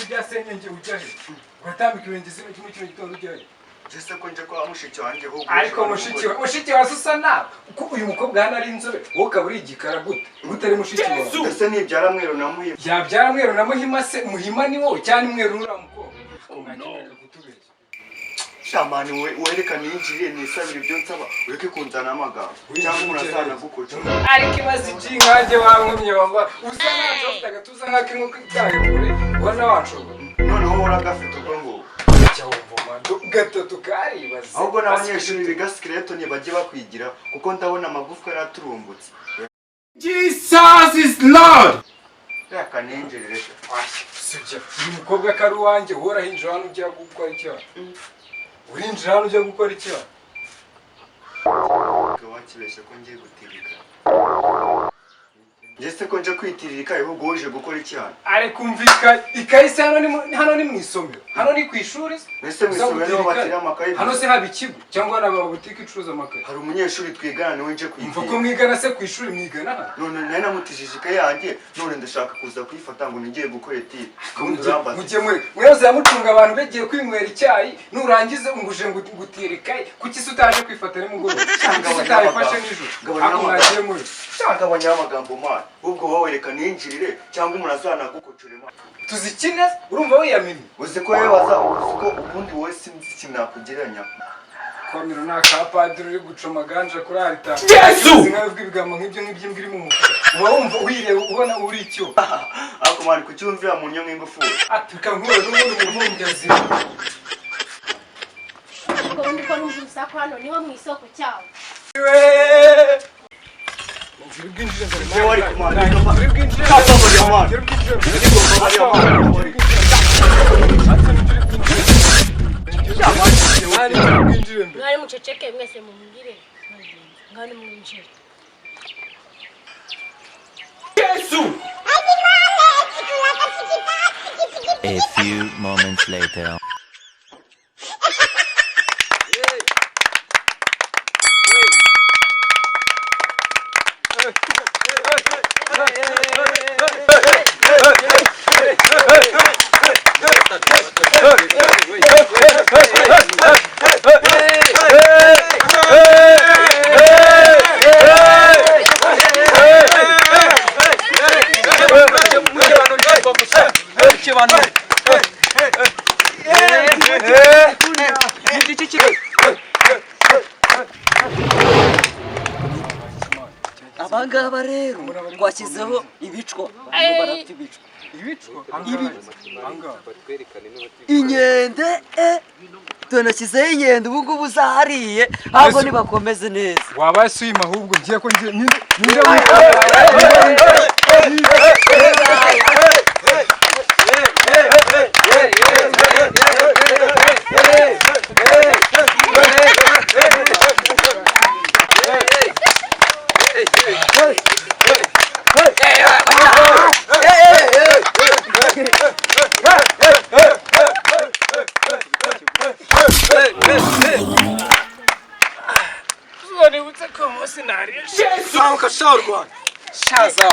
n'ibyasenyenge ujya he uratambika ibirenge kimwe kino gitondo ujya he Jese ko nje kwa mushiki wanjye ahubwo ariko mushiki wa susa nawe uko uyu mukobwa hano ari inzobe wowe ukaba uri igikara gute utari mushiki wawe ese nibyara mwero na muhima yabyara mwero na muhima se muhima ni wowe cyane mwero nura mukobwa shamani werekana yinjiriye nisabira ibyo nsaba ureke kunzana amagambo cyangwa urazana gukoca ariko imaze iki nkanjye wankumye wamba usa nkaho ufite agatuza nk'ak'inkoko itaye kure ubona wanshobora noneho uragafite ubwo ngubu gatatu karibaza ahubwo n'abanyeshuri biga skeleton bajye bakwigira kuko ndabona amagufwa yaraturumbutse. Jesus is Lord. Yakanenjerere sibyo uyu mukobwa kari wanjye worahinjira hano ujya gukora icyo urinjira hano ujya gukora icyo wakibeshye ko ngiye gutirika Jese ko nje kwitirika ahubwo uje gukora iki hano ari kumvika ikayise hano ni mu isomero hano ni ku ishuri ese mu isomero niho batira amakaye hano se haba ikigo cyangwa n'aba butike icuruza amakaye hari umunyeshuri twigana niwe nje kwitirika mvuko mwigana se ku ishuri mwigana none nari namutishije ikaye yanjye none ndashaka kuza kuyifata ngo ningiye gukora etire mujye mwese yamucunga abantu begiye kwinywera icyayi nurangize nguje ngutira ikaye kuki se utaje kwifata nimugoroba cyangwa utayifashe nijoro ako mwagiye muri cyangwa abanyamagambo mana ubwo wowe reka ninjirire cyangwa umuntu azanagukocore mana tuzikine urumva wiyamini uzi ko yewe uziko ubundi wowe sinzi kinakugereranya kwamiro naka padiri uri gucoma ganja kuri altar Yesu sinabwe ibigambo nk'ibyo ngiri mu mufuka uba wumva wireba ubona uri icyo ako mani kucyumvira mu nyo nk'ingufuri atuka nkuru n'ubundi mu mvungazi ko ndi ko numvisa ko hano niho mu isoko cyawo wari kumana mwari muceceke mwese mumugire ngani mwinjire Yesu A few moments later. abangaba rero twashyizeho ibicwa barafite ibicwa inkende tunashyizeho inkende ubu ngubu zahariye ahubwo nibakomeze neza waba swima ahubwo ngiye ko ngiye ninde Kashorwa shaza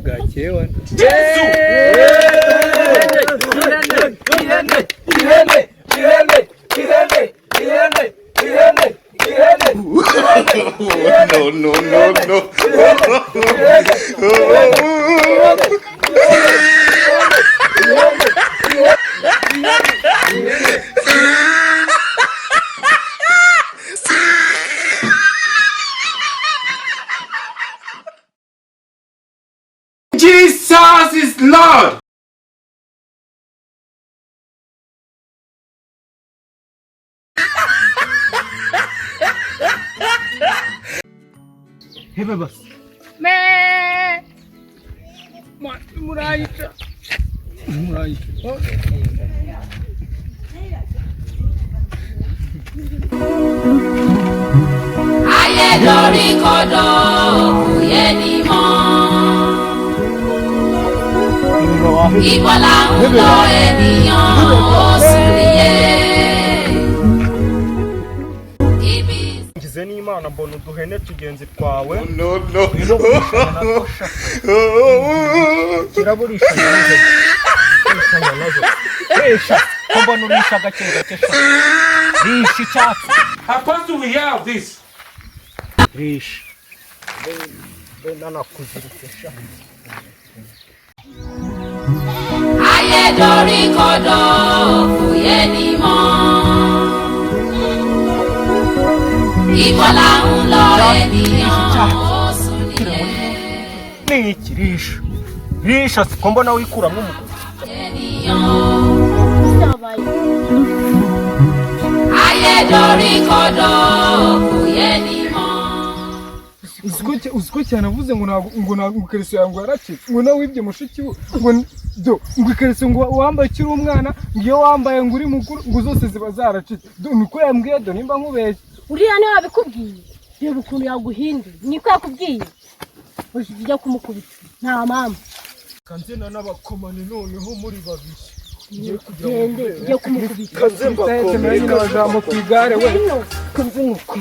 bwakewe Yesu Jesus is Lord. hebe basi murayica ayé dorí kodò kò yé ni mọ́. Ibo là ń lọ ènìyàn ó sì rí yé. ngize n'Imana mbona uduhene tugenzi twawe kiraburisha nazo esha ko mbona urisha gake rishi icyatsi. How fast do we have this? rishi nanakuziritse Ayé dorí kodò kò yé ni mọ́. Ibo là ń lọ ènìyàn ó sùn nílé. ni iki risha ko mbona wikuramo umugore Ayé dorí kodò kò yé ni mọ́. uziko cyane avuze ngo ntabwo ikariso yangu yaracitse ngo nawe wibye mushiki we ngo ikariso ngo wambaye ukiri umwana ngo iyo wambaye ngo uri mukuru ngo zose ziba zaracitse niko yambwiye nimba nkubeshye uriya niwe wabikubwiye reba ukuntu yaguhinduye niko yakubwiye ujya kumukubita nta mpamvu kanzena n'abakomane noneho muri babiri gende ujye kumukubita kanze mbakomeye abajambo ku igare we kanze nk'uko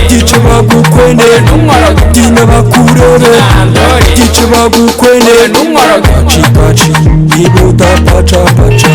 Dice bagukwene dina bakurere dice bagukwene pachi pachi ibuta pacha pacha